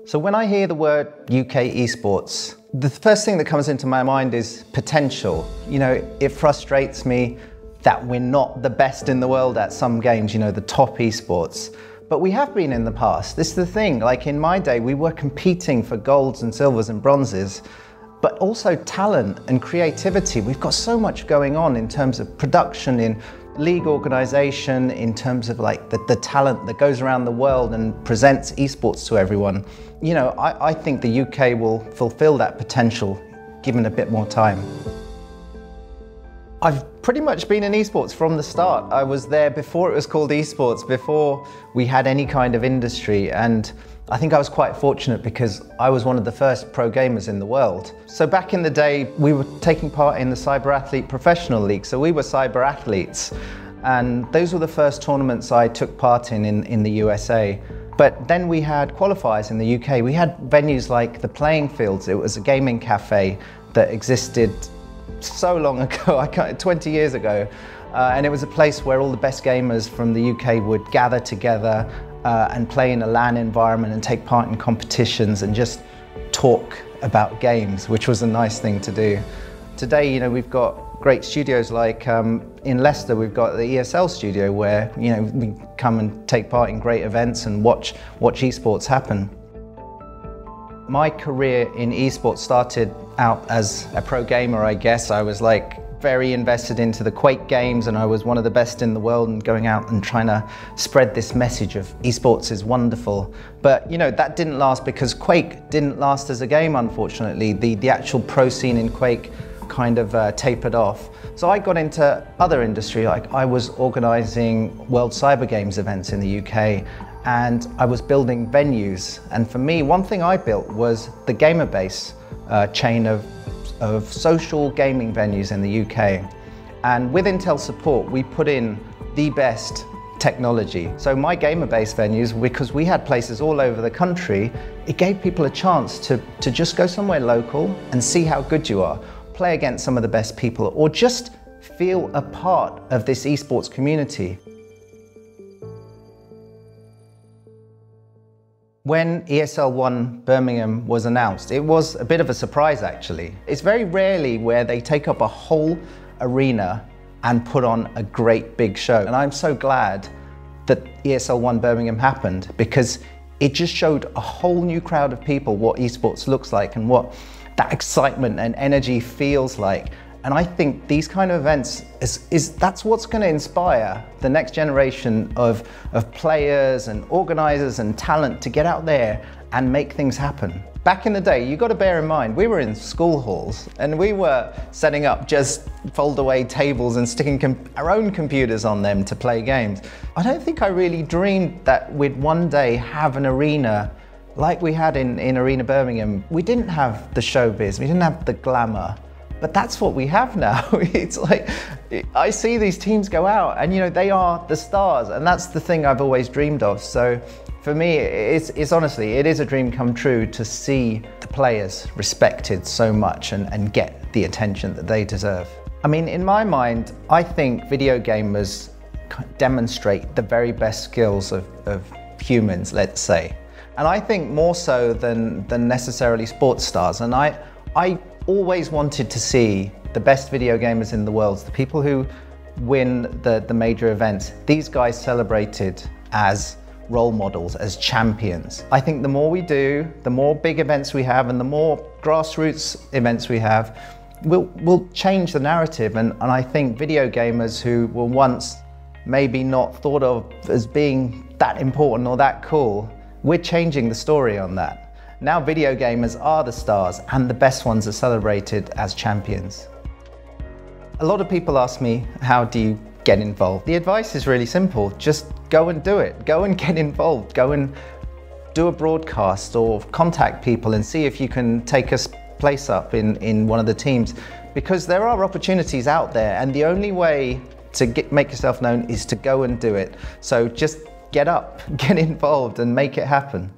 So when I hear the word UK Esports, the first thing that comes into my mind is potential. You know, it frustrates me that we're not the best in the world at some games, you know, the top esports. But we have been in the past. This is the thing, like in my day, we were competing for golds and silvers and bronzes, but also talent and creativity. We've got so much going on in terms of production, in league organisation, in terms of like the talent that goes around the world and presents esports to everyone. You know, I think the UK will fulfil that potential given a bit more time. I've pretty much been in esports from the start. I was there before it was called esports, before we had any kind of industry, and I think I was quite fortunate because I was one of the first pro gamers in the world. So back in the day, we were taking part in the Cyber Athlete Professional League, so we were cyber athletes, and those were the first tournaments I took part in the USA. But then we had qualifiers in the UK. We had venues like the Playing Fields. It was a gaming cafe that existed so long ago, 20 years ago, and it was a place where all the best gamers from the UK would gather together and play in a LAN environment and take part in competitions and just talk about games, which was a nice thing to do. Today, you know, we've got great studios like in Leicester, we've got the ESL studio where, you know, we come and take part in great events and watch esports happen. My career in esports started out as a pro gamer, I guess. I was like very invested into the Quake games, and I was one of the best in the world and going out and trying to spread this message of esports is wonderful. But you know, that didn't last because Quake didn't last as a game, unfortunately. The actual pro scene in Quake kind of tapered off. So I got into other industry, like I was organising World Cyber Games events in the UK, and I was building venues. And for me, one thing I built was the Gamerbase chain of social gaming venues in the UK. And with Intel support, we put in the best technology. So my Gamerbase venues, because we had places all over the country, it gave people a chance to just go somewhere local and see how good you are, play against some of the best people, or just feel a part of this esports community. When ESL Won Birmingham was announced, it was a bit of a surprise actually. It's very rarely where they take up a whole arena and put on a great big show. And I'm so glad that ESL Won Birmingham happened, because it just showed a whole new crowd of people what esports looks like and what that excitement and energy feels like. And I think these kind of events, that's what's going to inspire the next generation of players and organisers and talent to get out there and make things happen. Back in the day, you've got to bear in mind, we were in school halls and we were setting up just fold-away tables and sticking our own computers on them to play games. I don't think I really dreamed that we'd one day have an arena like we had in Arena Birmingham. We didn't have the showbiz, we didn't have the glamour. But that's what we have now. It's like, I see these teams go out and, you know, they are the stars, and that's the thing I've always dreamed of. So for me, it's honestly, it is a dream come true to see the players respected so much and get the attention that they deserve. I mean, in my mind, I think video gamers demonstrate the very best skills of humans, let's say. And I think more so than necessarily sports stars. And I always wanted to see the best video gamers in the world, the people who win the major events, these guys celebrated as role models, as champions. I think the more we do, the more big events we have and the more grassroots events we have, we'll change the narrative. And I think video gamers who were once maybe not thought of as being that important or that cool, we're changing the story on that. Now video gamers are the stars and the best ones are celebrated as champions. A lot of people ask me, how do you get involved? The advice is really simple, just go and do it. Go and get involved, go and do a broadcast or contact people and see if you can take a place up in one of the teams. Because there are opportunities out there and the only way to make yourself known is to go and do it. So just get up, get involved and make it happen.